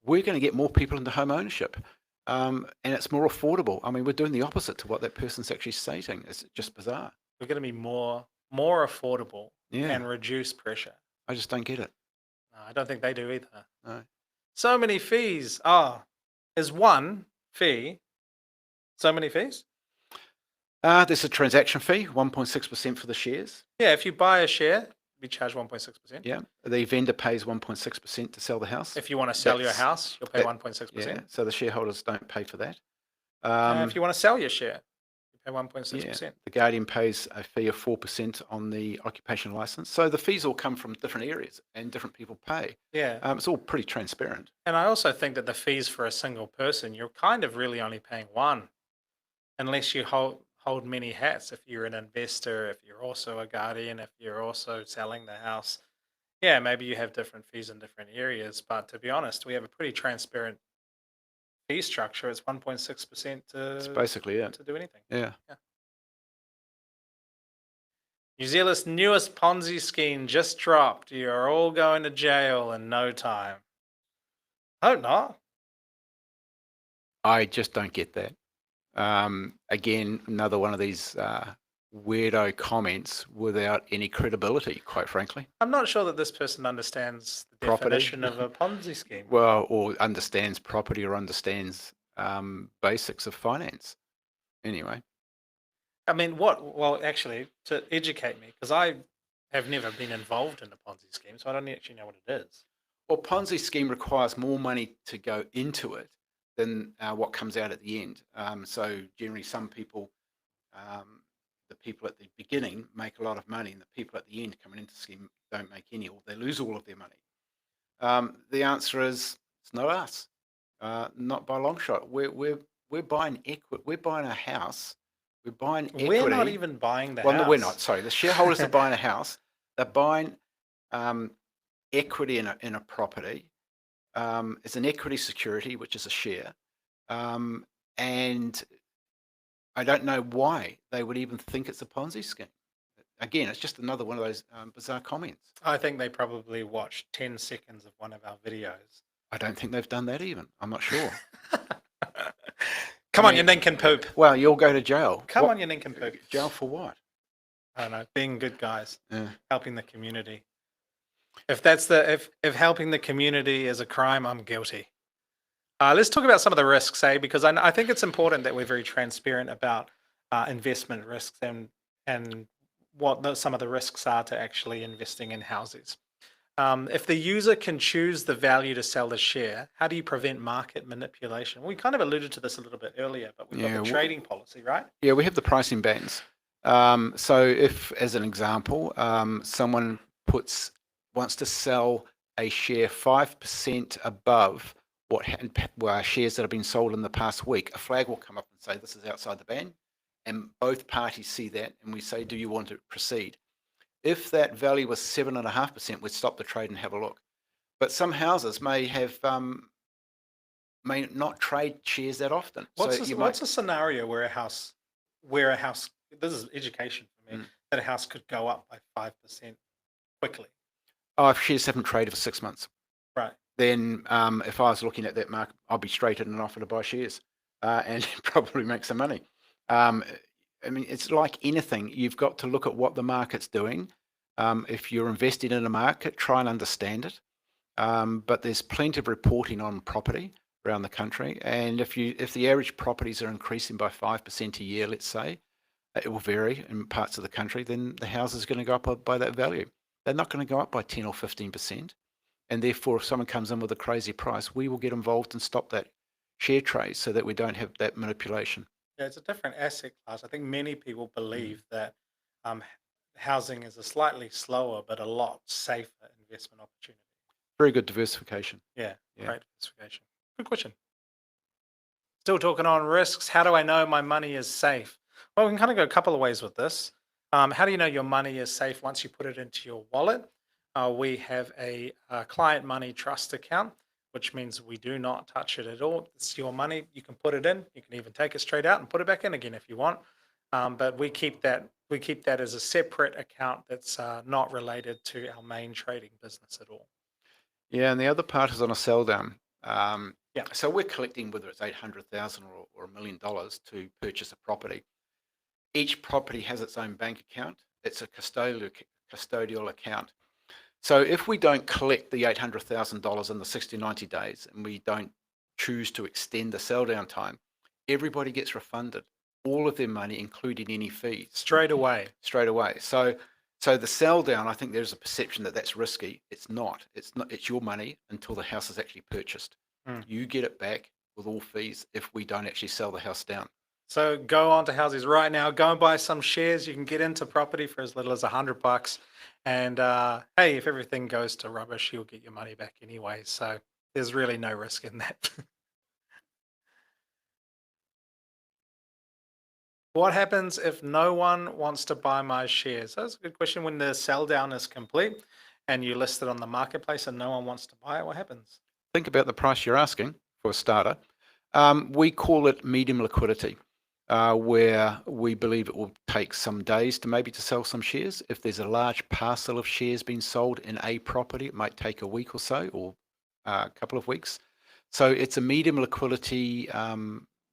We're going to get more people into home ownership, and it's more affordable. I mean, we're doing the opposite to what that person's actually stating. It's just bizarre. We're going to be more affordable Yeah, and reduce pressure. I just don't get it. No, I don't think they do either. No. So many fees. Is one fee so many fees? There's a transaction fee, 1.6% for the shares. Yeah, if you buy a share, you charge 1.6%. Yeah, the vendor pays 1.6% to sell the house. If you want to sell your house, you'll pay 1.6%. Yeah, so the shareholders don't pay for that. If you want to sell your share, you pay 1.6%. Yeah, the Guardian pays a fee of 4% on the occupation license. So the fees all come from different areas and different people pay. Yeah. It's all pretty transparent. And I also think that the fees for a single person, you're kind of really only paying one, unless you hold many hats. If you're an investor, if you're also a guardian, if you're also selling the house, yeah, maybe you have different fees in different areas. But to be honest, we have a pretty transparent fee structure. It's 1.6% That's basically it. to do anything. Yeah. New Zealand's newest Ponzi scheme just dropped. You're all going to jail in no time. Hope not. I just don't get that. Again, another one of these weirdo comments without any credibility, quite frankly. I'm not sure that this person understands the definition of a Ponzi scheme. Well, or understands property or understands basics of finance. Anyway. I mean, well, actually, to educate me, because I have never been involved in a Ponzi scheme, so I don't actually know what it is. Well, Ponzi scheme requires more money to go into it than what comes out at the end. So generally, some people, the people at the beginning make a lot of money, and the people at the end coming into the scheme don't make any, or they lose all of their money. The answer is it's not us, not by a long shot. We're buying equity. We're buying a house. We're buying equity. We're not even buying the house. No, we're not. Sorry, the shareholders are buying a house. They're buying equity in a property. It's an equity security, which is a share. And I don't know why they would even think it's a Ponzi scheme. Again, it's just another one of those bizarre comments. I think they probably watched 10 seconds of one of our videos. I don't think they've done that even. I'm not sure. Come on, you nincompoop. Well, you'll go to jail. Come on, you nincompoop. Jail for what? I don't know. Being good guys. Yeah. Helping the community. If helping the community is a crime, I'm guilty. Let's talk about some of the risks, because I think it's important that we're very transparent about investment risks and what some of the risks are to actually investing in houses. If the user can choose the value to sell the share, how do you prevent market manipulation? We kind of alluded to this a little bit earlier, but we've got the trading policy, right? Yeah, we have the pricing bands. So if, as an example, someone wants to sell a share 5% above what shares that have been sold in the past week, a flag will come up and say this is outside the band, and both parties see that, and we say, do you want to proceed? If that value was 7.5%, we'd stop the trade and have a look. But some houses may not trade shares that often. What's a scenario where a house, this is education for me, that a house could go up by 5% quickly? Oh, if shares haven't traded for 6 months. Right. then if I was looking at that market, I'd be straight in and offer to buy shares and probably make some money. I mean, it's like anything. You've got to look at what the market's doing. If you're investing in a market, try and understand it. But there's plenty of reporting on property around the country, and if the average properties are increasing by 5% a year, let's say, it will vary in parts of the country, then the house is going to go up by that value. They're not going to go up by 10 or 15%. And therefore, if someone comes in with a crazy price, we will get involved and stop that share trade so that we don't have that manipulation. Yeah, it's a different asset class. I think many people Mm. believe that um, housing is a slightly slower but a lot safer investment opportunity. Very good diversification. Yeah, Yeah. great diversification. Good question. Still talking on risks. How do I know my money is safe? Well, we can kind of go a couple of ways with this. How do you know your money is safe once you put it into your wallet? We have a client money trust account, which means we do not touch it at all. It's your money. You can put it in. You can even take it straight out and put it back in again if you want. But we keep that as a separate account that's not related to our main trading business at all. Yeah, and the other part is on a sell down. Yeah. So we're collecting whether it's 800,000 or $1 million to purchase a property. Each property has its own bank account. It's a custodial account. So if we don't collect the $800,000 in the 60, 90 days and we don't choose to extend the sell down time, everybody gets refunded all of their money, including any fees. Straight away. Straight away. So the sell down, I think there's a perception that that's risky. It's not. It's your money until the house is actually purchased. Mm. You get it back with all fees if we don't actually sell the house down. So go on to Housies right now. Go and buy some shares. You can get into property for as little as $100. And hey, if everything goes to rubbish, you'll get your money back anyway. So there's really no risk in that. What happens if no one wants to buy my shares? That's a good question. When the sell down is complete and you list it on the marketplace and no one wants to buy it, what happens? Think about the price you're asking for a starter. We call it medium liquidity, where we believe it will take some days to sell some shares. If there's a large parcel of shares being sold in a property, it might take a week or so, or a couple of weeks. So it's a medium liquidity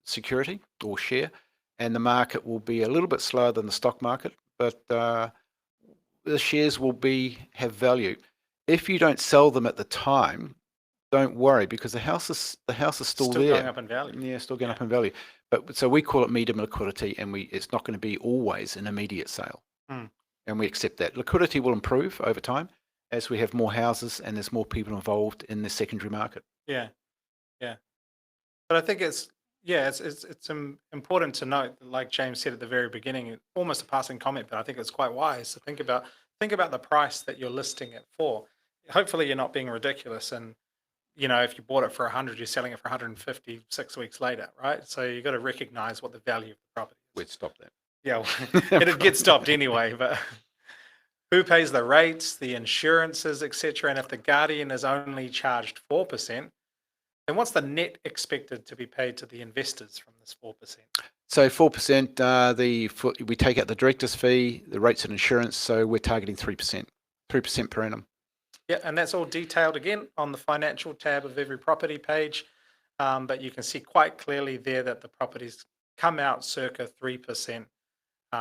security or share, and the market will be a little bit slower than the stock market, but the shares will have value. If you don't sell them at the time, don't worry, because the house is still there. Going up in value. Yeah, still going up in value. But so we call it medium liquidity, and it's not going to be always an immediate sale. Mm. And we accept that. Liquidity will improve over time as we have more houses and there's more people involved in the secondary market. Yeah, yeah. But I think it's important to note, like James said at the very beginning, almost a passing comment, but I think it's quite wise to think about the price that you're listing it for. Hopefully, you're not being ridiculous, and if you bought it for 100, you're selling it for 150 6 weeks later, right? So you got to recognize what the value of the property is. We'd stop that. Yeah, it'd get stopped anyway. But who pays the rates, the insurances, etc.? And if the guardian is only charged 4%, then what's the net expected to be paid to the investors from this 4%? So 4%, we take out the director's fee, the rates and insurance. So we're targeting 3%, 3% per annum. Yeah, and that's all detailed again on the financial tab of every property page. But you can see quite clearly there that the properties come out circa 3%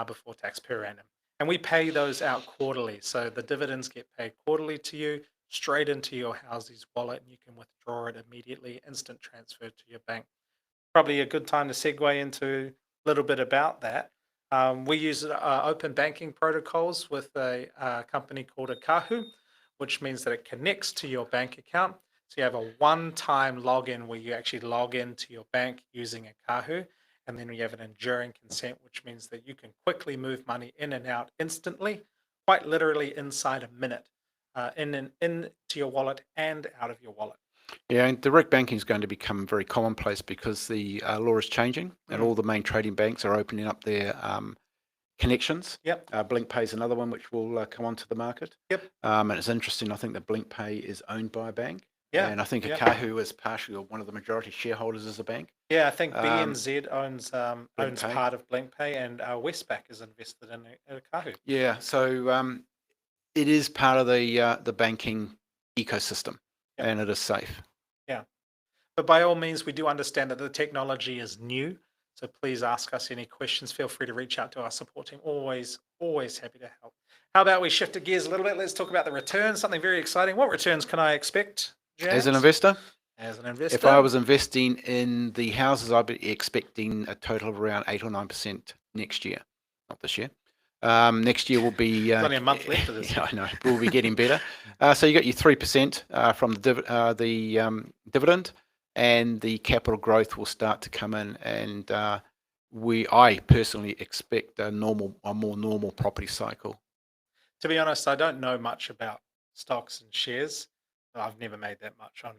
before tax per annum. And we pay those out quarterly. So the dividends get paid quarterly to you, straight into your Housies wallet, and you can withdraw it immediately, instant transfer to your bank. Probably a good time to segue into a little bit about that. We use open banking protocols with a company called a Kahu, which means that it connects to your bank account. So you have a one-time login where you actually log into your bank using a Kahu, and then we have an enduring consent, which means that you can quickly move money in and out instantly, quite literally inside a minute, into your wallet and out of your wallet. Yeah, and direct banking is going to become very commonplace because the law is changing, and all the main trading banks are opening up their connections. Yep. BlinkPay is another one which will come onto the market. Yep. And it's interesting. I think that BlinkPay is owned by a bank. Yeah. And I think Akahu is partially one of the majority shareholders as a bank. Yeah, I think BNZ owns BlinkPay. part of BlinkPay, and Westpac is invested in Akahu. Yeah. So it is part of the banking ecosystem. and it is safe. Yeah. But by all means, we do understand that the technology is new. So please ask us any questions. Feel free to reach out to our support team. Always happy to help. How about we shift the gears a little bit? Let's talk about the returns, something very exciting. What returns can I expect, As an James? investor, As an if I investor? was investing in the houses, I'd be expecting a total of around 8 or 9% next year, not this year. Next year will be. There's only a month left of this Yeah, year. I know. We'll be getting better. So you got your 3% from the dividend, and the capital growth will start to come in. And I personally expect a more normal property cycle. To be honest, I don't know much about stocks and shares. I've never made that much on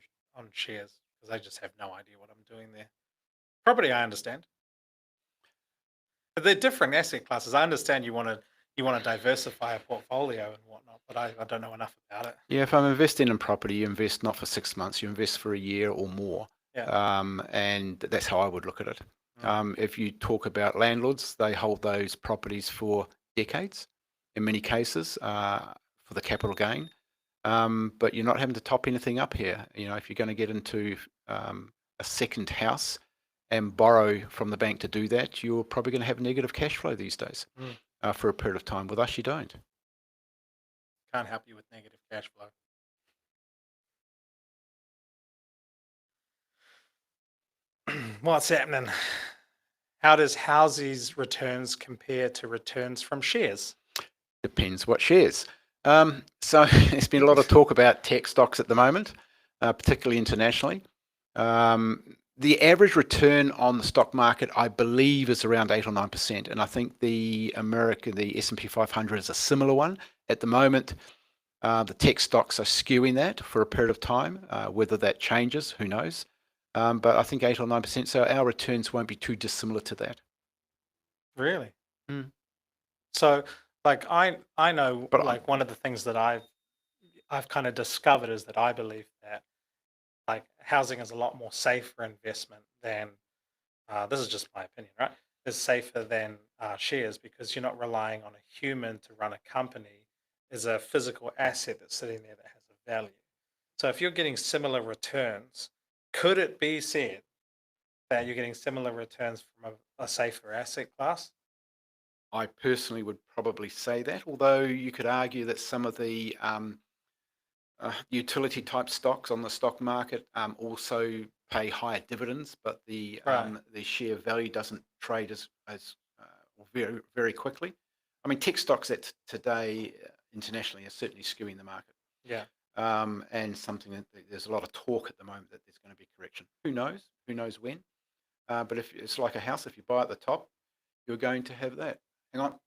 shares because I just have no idea what I'm doing there. Property, I understand. But they're different asset classes. I understand you want to diversify a portfolio and whatnot, but I don't know enough about it. Yeah, if I'm investing in property, you invest not for 6 months, you invest for a year or more. Yeah. And that's how I would look at it. Mm. If you talk about landlords, they hold those properties for decades, in many cases, for the capital gain. But you're not having to top anything up here. You know, if you're going to get into a second house and borrow from the bank to do that, you're probably going to have negative cash flow these days for a period of time. With us, you don't. Can't help you with negative cash flow. What's happening? How does Housies returns compare to returns from shares? Depends what shares. So there's been a lot of talk about tech stocks at the moment, particularly internationally. The average return on the stock market, I believe, is around 8 or 9%, and I think the S&P 500 is a similar one at the moment. The tech stocks are skewing that for a period of time. Whether that changes, who knows? But I think 8 or 9%. So our returns won't be too dissimilar to that. Really? Mm. So, like I know, But like one of the things that I've kind of discovered is that I believe that like housing is a lot more safer investment than this is just my opinion, right? Is safer than shares because you're not relying on a human to run a company. Is a physical asset that's sitting there that has a value. So if you're getting similar returns, could it be said that you're getting similar returns from a safer asset class? I personally would probably say that, although you could argue that some of the utility type stocks on the stock market also pay higher dividends, but the Right. share value doesn't trade as very very quickly. I mean, tech stocks that today internationally are certainly skewing the market, Yeah. and something that there's a lot of talk at the moment that there's going to be correction. Who knows? Who knows when? But if it's like a house, if you buy at the top, you're going to have that. Hang on,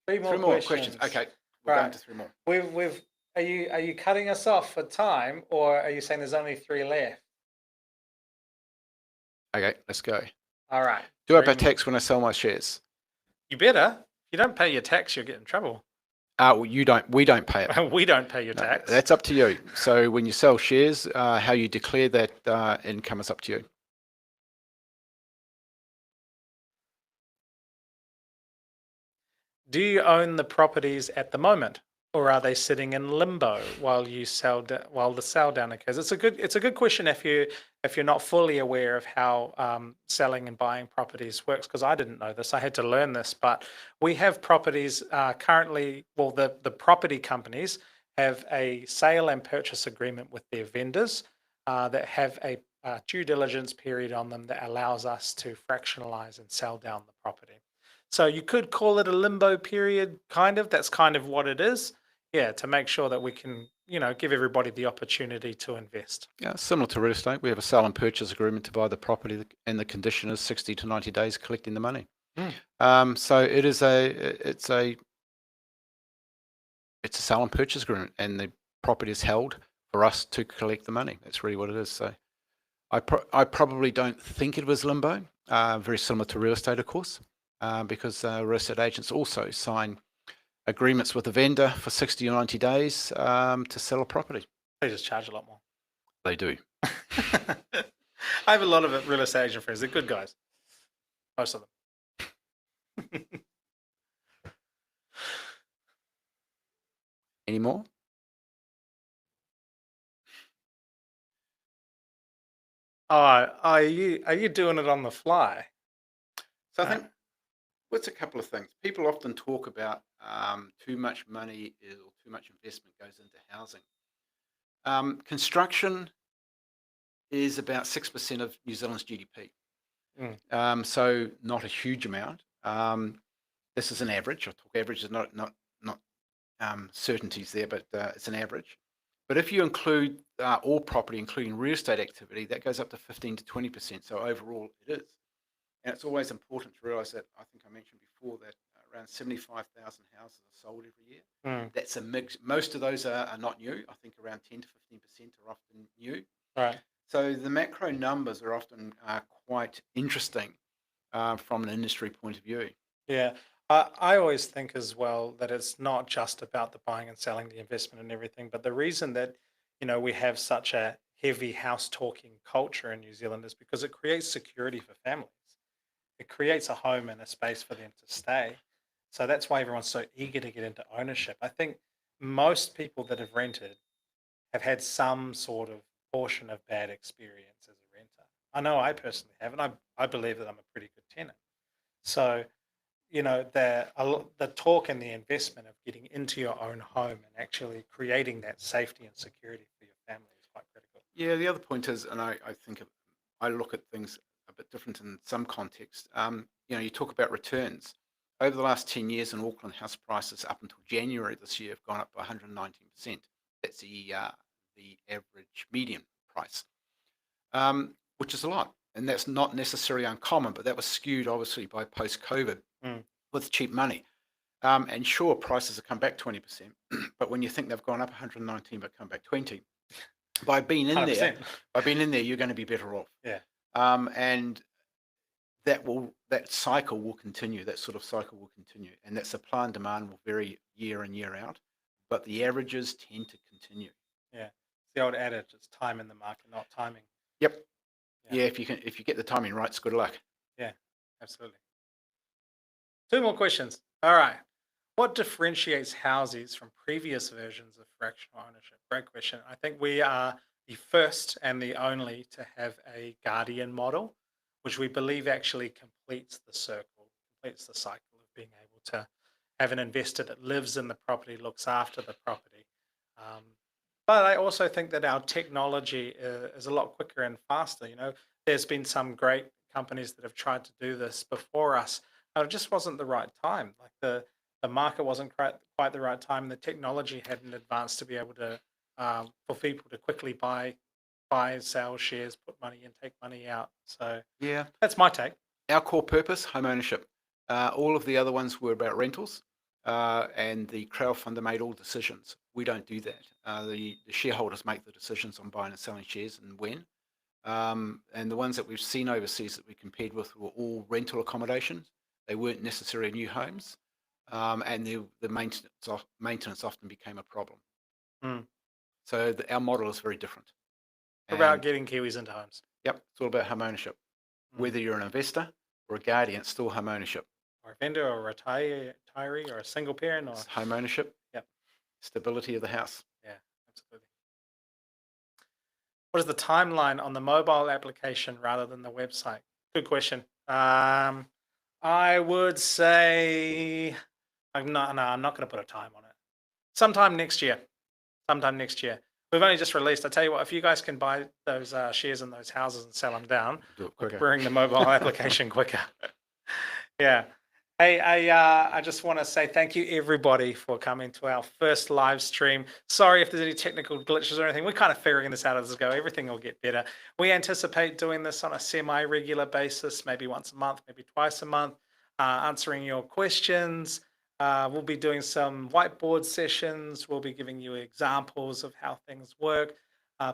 Three more three more questions. questions. Okay, we're going Right. to three more. We've are you cutting us off for time or are you saying there's only three left? Okay, let's go. All right. Do I pay tax when I sell my shares? You better. If you don't pay your tax, you'll get in trouble. Well, you don't. We don't pay it. We don't pay your No, tax. that's up to you. So when you sell shares, how you declare that income is up to you. Do you own the properties at the moment, or are they sitting in limbo while while the sell down occurs? It's a good question if you're not fully aware of how selling and buying properties works. Because I didn't know this, I had to learn this. But we have properties currently. Well, the property companies have a sale and purchase agreement with their vendors that have a due diligence period on them that allows us to fractionalize and sell down the property. So you could call it a limbo period, kind of. That's kind of what it is. Yeah, to make sure that we can, give everybody the opportunity to invest. Yeah, similar to real estate, we have a sale and purchase agreement to buy the property, and the condition is 60 to 90 days collecting the money. So it is it's a sale and purchase agreement, and the property is held for us to collect the money. That's really what it is. So I probably don't think it was limbo. Very similar to real estate, of course. Because real estate agents also sign agreements with the vendor for 60 or 90 days to sell a property. They just charge a lot more. They do. I have a lot of real estate agent friends. They're good guys. Most of them. Any more? Oh, are you doing it on the fly? So I Uh, think what's a couple of things. People often talk about too much money or too much investment goes into housing. Construction is about 6% of New Zealand's GDP. mm, So not a huge amount. This is an average. I talk averages, not certainties there, but it's an average. But if you include all property, including real estate activity, that goes up to 15 to 20%. So overall, it is. And it's always important to realise that I think I mentioned before that around 75,000 houses are sold every year. mm, That's a mix. Most of those are not new. I think around 10 to 15% are often new. right. So the macro numbers are often quite interesting from an industry point of view. Yeah. I always think as well that it's not just about the buying and selling, the investment and everything, but the reason that, we have such a heavy house talking culture in New Zealand is because it creates security for families. It creates a home and a space for them to stay. So that's why everyone's so eager to get into ownership. I think most people that have rented have had some sort of portion of bad experience as a renter. I know I personally have, and I believe that I'm a pretty good tenant. So, the talk and the investment of getting into your own home and actually creating that safety and security for your family is quite critical. Yeah, the other point is, and I think I look at things a bit different in some context. You talk about returns. Over the last 10 years in Auckland, house prices up until January this year have gone up by 119%. That's the average median price, which is a lot. And that's not necessarily uncommon, but that was skewed obviously by post COVID Mm, with cheap money. And sure, prices have come back 20%, but when you think they've gone up 119 but come back 20, by being in there, 100%. you're going to be better off. Yeah. And that cycle will continue. That sort of cycle will continue, and that supply and demand will vary year in year out, but the averages tend to continue. Yeah. It's the old adage, it's time in the market, not timing. Yep. Yeah. Yeah. If you get the timing right, it's good luck. Yeah. Absolutely. Two more questions. All right. What differentiates houses from previous versions of fractional ownership? Great question. I think we are the first and the only to have a guardian model, which we believe actually completes the circle, completes the cycle of being able to have an investor that lives in the property, looks after the property. Um, but I also think that our technology is a lot quicker and faster. There's been some great companies that have tried to do this before us. It just wasn't the right time. Like the market wasn't quite the right time. The technology hadn't advanced to be able to for people to quickly buy, sell shares, put money in, take money out. So Yeah. that's my take. Our core purpose, home ownership. All of the other ones were about rentals, and the crowdfunder made all decisions. We don't do that. The shareholders make the decisions on buying and selling shares and when. And the ones that we've seen overseas that we compared with were all rental accommodations. They weren't necessarily new homes, and the maintenance often became a problem. Mm. So our model is very different. What about And getting Kiwis into homes? yep, it's all about home ownership. Mm. Whether you're an investor or a guardian, it's still home ownership. Or a vendor or a retiree or a single parent or It's home ownership, yep, stability of the house. yeah, absolutely. What is the timeline on the mobile application rather than the website? Good question. I would say I'm not going to put a time on it. Sometime next year. Sometime next year. We've only just released. I tell you what, if you guys can buy those shares in those houses and sell them down, Do it we'll quicker. bring the mobile application quicker. Yeah. Hey, I just want to say thank you everybody for coming to our first live stream. Sorry if there's any technical glitches or anything. We're kind of figuring this out as we go. Everything will get better. We anticipate doing this on a semi-regular basis, maybe once a month, maybe twice a month, answering your questions. We'll be doing some whiteboard sessions. We'll be giving you examples of how things work.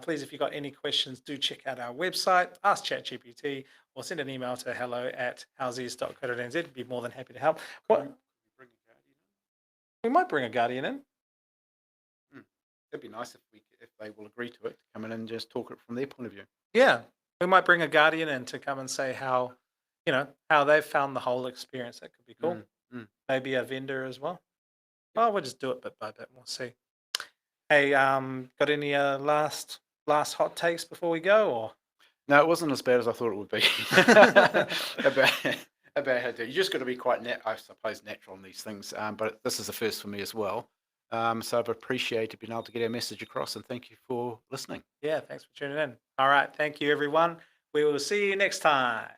Please, if you've got any questions, do check out our website, ask ChatGPT, or send an email to hello@housies.co.nz. We'd be more than happy to help. What Bring a guardian we might bring a guardian in. in. That'd be nice if they will agree to it, to come in and just talk it from their point of view. Yeah, we might bring a guardian in to come and say how they've found the whole experience. That could be cool. Mm, mm. Maybe a vendor as well. Well, we'll just do it bit by bit. We'll see. Hey, got any last hot takes before we go? Or No, it wasn't as bad as I thought it would be. about how to. You just got to be quite, I suppose, natural in these things. But this is the first for me as well. So I've appreciated being able to get our message across, and thank you for listening. Yeah, thanks for tuning in. All right, thank you, everyone. We will see you next time.